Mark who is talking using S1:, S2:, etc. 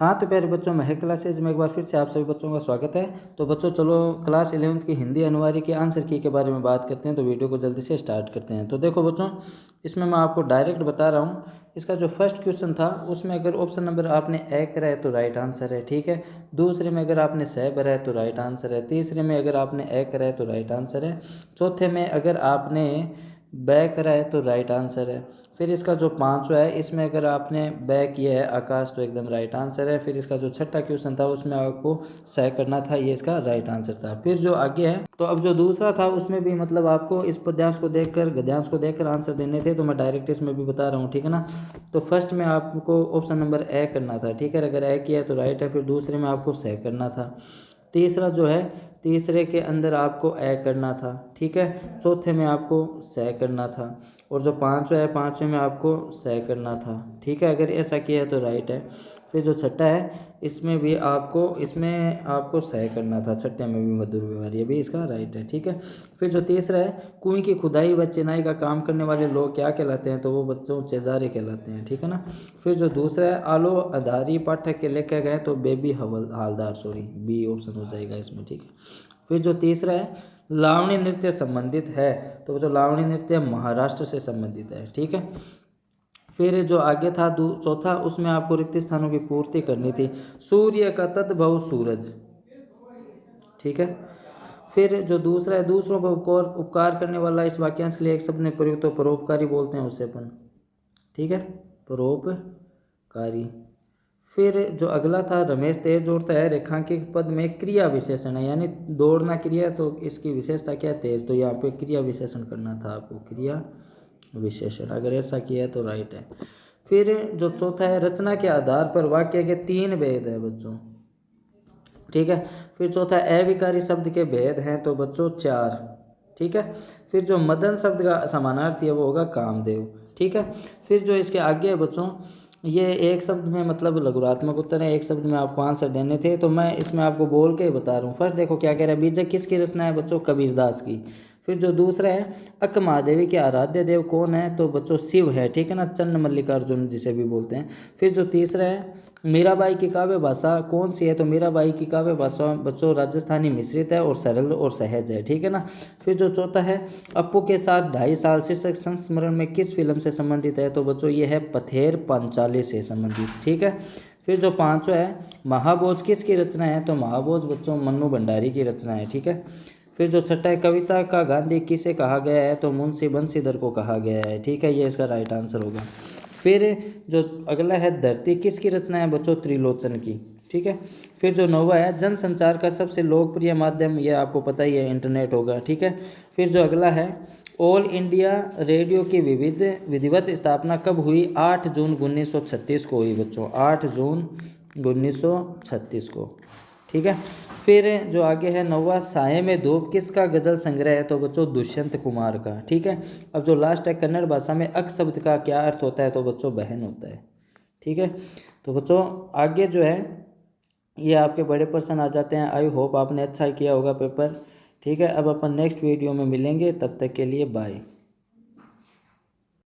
S1: हाँ तो प्यारे बच्चों, महक क्लासेज में एक बार फिर से आप सभी बच्चों का स्वागत है। तो बच्चों चलो क्लास 11th की हिंदी अनिवार्य के आंसर की के बारे में बात करते हैं। तो वीडियो को जल्दी से स्टार्ट करते हैं। तो देखो बच्चों, इसमें मैं आपको डायरेक्ट बता रहा हूँ। इसका जो फर्स्ट क्वेश्चन था उसमें अगर ऑप्शन नंबर आपने ए करा है तो राइट आंसर है, ठीक है। दूसरे में अगर आपने स भरा है तो राइट आंसर है। तीसरे में अगर आपने ए करा है तो राइट आंसर है। चौथे में अगर आपने बै करा है तो राइट आंसर है। फिर इसका जो पांचवा है इसमें अगर आपने बै किया है आकाश तो एकदम राइट आंसर है। फिर इसका जो छठा क्वेश्चन था उसमें आपको सह करना था, ये इसका राइट आंसर था। फिर जो आगे है तो अब जो दूसरा था उसमें भी मतलब आपको इस पद्यांश को देखकर गद्यांश को देखकर आंसर देने थे। तो मैं डायरेक्ट इसमें भी बता रहा हूँ, ठीक है ना। तो फर्स्ट में आपको ऑप्शन नंबर ए करना था, ठीक है। अगर ए किया है तो राइट है। फिर दूसरे में आपको सह करना था। तीसरा जो है तीसरे के अंदर आपको ए करना था, ठीक है। चौथे में आपको सह करना था। और जो पांचवा है पांचवे में आपको सह करना था, ठीक है। अगर ऐसा किया है तो राइट है। फिर जो छठा है इसमें आपको सह करना था। छठे में भी मधुर व्यवहार, ये भी इसका राइट है, ठीक है। फिर जो तीसरा है कुएं की खुदाई व चिनाई का काम करने वाले लोग क्या कहलाते हैं, तो वो बच्चों चेजारे कहलाते हैं, ठीक है ना। फिर जो दूसरा है आलो आधारी पाठक के लेखे गए तो Baby Haldar, sorry B option हो जाएगा इसमें, ठीक है। फिर जो तीसरा है लावणी नृत्य संबंधित है, तो जो लावणी नृत्य महाराष्ट्र से संबंधित है, ठीक है। फिर जो आगे था चौथा, उसमें आपको रिक्त स्थानों की पूर्ति करनी थी। सूर्य का तद्भव सूरज, ठीक है। फिर जो दूसरा है दूसरों पर उपकार करने वाला, इस वाक्यांश के लिए एक शब्द ने प्रयुक्त, तो परोपकारी बोलते हैं उसे अपन, ठीक है, परोपकारी। फिर जो अगला था रमेश तेज दौड़ता है, रेखांकित पद में क्रिया विशेषण है, यानी दौड़ना क्रिया, तो इसकी विशेषता क्या तेज, तो यहाँ पे क्रिया विशेषण करना था आपको, क्रिया विशेषण। अगर ऐसा किया है तो राइट है। फिर जो चौथा है रचना के आधार पर वाक्य के 3 भेद है बच्चों, ठीक है। फिर चौथा अविकारी शब्द के भेद हैं, तो बच्चों 4, ठीक है। फिर जो मदन शब्द का समानार्थी है वो होगा कामदेव, ठीक है। फिर जो इसके आगे है बच्चों, ये एक शब्द में मतलब लघुरात्मक उत्तर है, एक शब्द में आपको आंसर देने थे, तो मैं इसमें आपको बोल के बता रहा हूँ। फर्स्ट देखो क्या कह रहा है, बीजक किसकी रचना है बच्चों, कबीरदास की। फिर जो दूसरा है अक महादेवी के आराध्य देव कौन है, तो बच्चों शिव है, ठीक है ना, चन्न मल्लिकार्जुन जिसे भी बोलते हैं। फिर जो तीसरा है मीराबाई की काव्य भाषा कौन सी है, तो मीराबाई की काव्य भाषा बच्चों राजस्थानी मिश्रित है और सरल और सहज है, ठीक है ना। फिर जो चौथा है अप्पू के साथ 2.5 साल शीर्षक संस्मरण में किस फिल्म से संबंधित है, तो बच्चों ये है पथेर पांचाली से संबंधित, ठीक है। फिर जो पांचवा है महाभोज किसकी रचना है, तो महाभोज बच्चों मन्नू भंडारी की रचना है, ठीक है। फिर जो छठा है कविता का गांधी किसे कहा गया है, तो मुंशी बंशीधर को कहा गया है, ठीक है, ये इसका राइट आंसर होगा। फिर जो अगला है धरती किसकी रचना है बच्चों, त्रिलोचन की, ठीक है। फिर जो नौवा है जनसंचार का सबसे लोकप्रिय माध्यम, ये आपको पता ही है इंटरनेट होगा, ठीक है। फिर जो अगला है ऑल इंडिया रेडियो की विधिवत स्थापना कब हुई, 8 जून 1936 को हुई बच्चों, 8 जून 1936 को, ठीक है। फिर जो आगे है नौवा साये में धूप किसका गजल संग्रह है, तो बच्चों दुष्यंत कुमार का, ठीक है। अब जो लास्ट है कन्नड़ भाषा में अक शब्द का क्या अर्थ होता है, तो बच्चों बहन होता है, ठीक है। तो बच्चों आगे जो है ये आपके बड़े प्रश्न आ जाते हैं। आई होप आपने अच्छा किया होगा पेपर, ठीक है। अब अपन नेक्स्ट वीडियो में मिलेंगे, तब तक के लिए बाय।